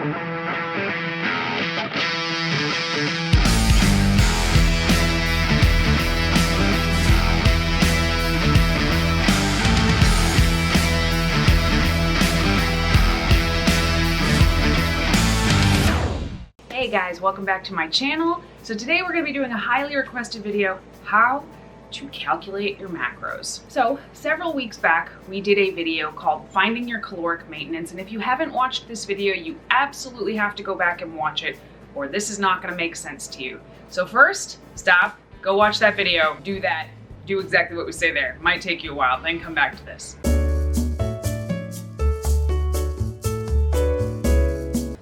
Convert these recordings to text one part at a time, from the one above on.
Hey guys, welcome back to my channel. So today we're going to be doing a highly requested video, how to calculate your macros. So several weeks back, we did a video called Finding Your Caloric Maintenance. And if you haven't watched this video, you absolutely have to go back and watch it, or this is not going to make sense to you. So first, stop, go watch that video, do that, do exactly what we say there. It might take you a while, then come back to this.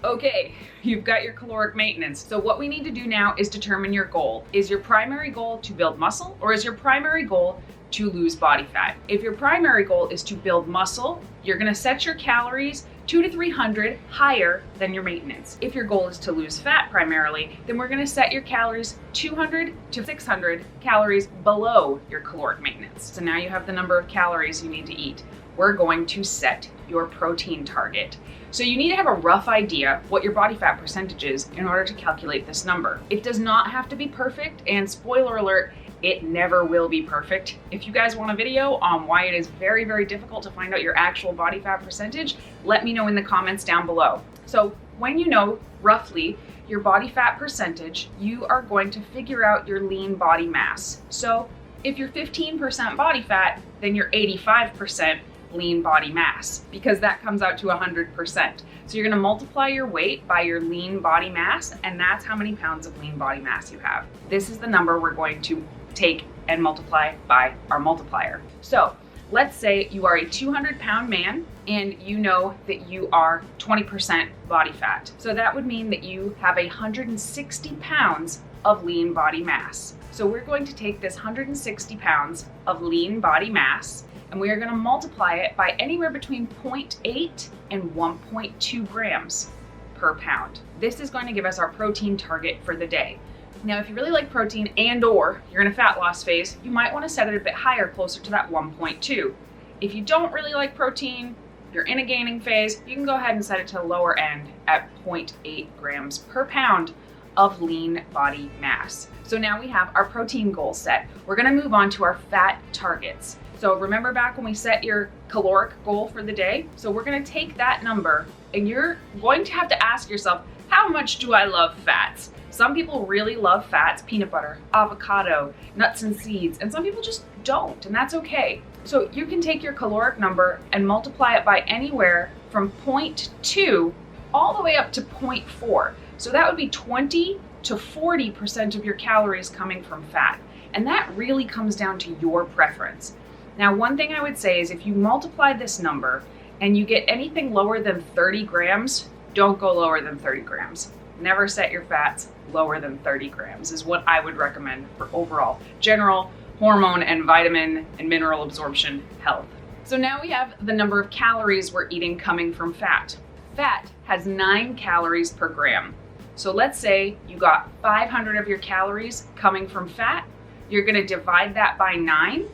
Okay, you've got your caloric maintenance. So what we need to do now is determine your goal. Is your primary goal to build muscle, or is your primary goal to lose body fat? If your primary goal is to build muscle, you're gonna set your calories 200 to 300 higher than your maintenance. If your goal is to lose fat primarily, then we're gonna set your calories 200 to 600 calories below your caloric maintenance. So now you have the number of calories you need to eat. We're going to set your protein target. So you need to have a rough idea what your body fat percentage is in order to calculate this number. It does not have to be perfect, and spoiler alert, it never will be perfect. If you guys want a video on why it is very, very difficult to find out your actual body fat percentage, let me know in the comments down below. So when you know roughly your body fat percentage, you are going to figure out your lean body mass. So if you're 15% body fat, then you're 85% lean body mass, because that comes out to 100%. So you're going to multiply your weight by your lean body mass, and that's how many pounds of lean body mass you have. This is the number we're going to take and multiply by our multiplier. So let's say you are a 200-pound man and you know that you are 20% body fat. So that would mean that you have 160 pounds of lean body mass. So we're going to take this 160 pounds of lean body mass, and we are going to multiply it by anywhere between 0.8 and 1.2 grams per pound. This is going to give us our protein target for the day. Now, if you really like protein and/or you're in a fat loss phase, you might want to set it a bit higher, closer to that 1.2. If you don't really like protein, you're in a gaining phase, you can go ahead and set it to the lower end at 0.8 grams per pound of lean body mass. So now we have our protein goal set. We're going to move on to our fat targets. So remember back when we set your caloric goal for the day? So we're going to take that number, and you're going to have to ask yourself, how much do I love fats? Some people really love fats, peanut butter, avocado, nuts and seeds, and some people just don't, and that's okay. So you can take your caloric number and multiply it by anywhere from 0.2 all the way up to 0.4. So that would be 20 to 40% of your calories coming from fat. And that really comes down to your preference. Now, one thing I would say is if you multiply this number and you get anything lower than 30 grams, don't go lower than 30 grams. Never set your fats lower than 30 grams is what I would recommend for overall general hormone and vitamin and mineral absorption health. So now we have the number of calories we're eating coming from fat. Fat has 9 calories per gram. So let's say you got 500 of your calories coming from fat. You're going to divide that by 9,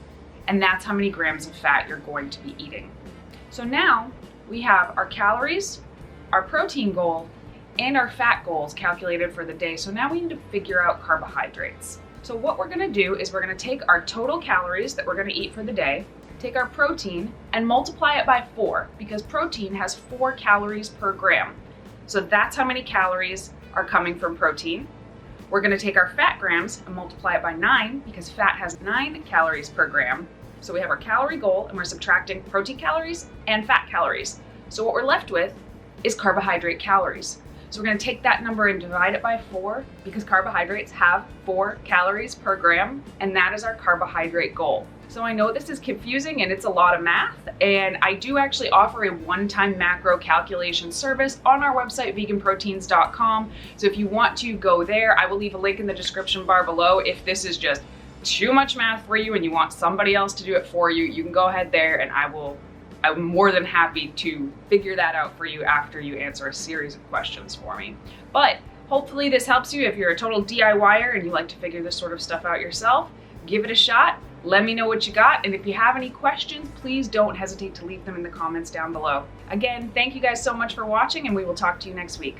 and that's how many grams of fat you're going to be eating. So now we have our calories, our protein goal, and our fat goals calculated for the day. So now we need to figure out carbohydrates. So what we're going to do is we're going to take our total calories that we're going to eat for the day, take our protein, and multiply it by 4, because protein has 4 calories per gram. So that's how many calories are coming from protein. We're going to take our fat grams and multiply it by 9, because fat has 9 calories per gram. So we have our calorie goal, and we're subtracting protein calories and fat calories. So what we're left with is carbohydrate calories. So we're going to take that number and divide it by 4, because carbohydrates have 4 calories per gram, and that is our carbohydrate goal. So I know this is confusing and it's a lot of math, and I do actually offer a one-time macro calculation service on our website, veganproteins.com. So if you want to go there, I will leave a link in the description bar below. If this is just too much math for you and you want somebody else to do it for you, you can go ahead there, and I'm more than happy to figure that out for you after you answer a series of questions for me. But hopefully this helps you if you're a total DIYer and you like to figure this sort of stuff out yourself. Give it a shot. Let me know what you got, and if you have any questions, please don't hesitate to leave them in the comments down below. Again, thank you guys so much for watching, and we will talk to you next week.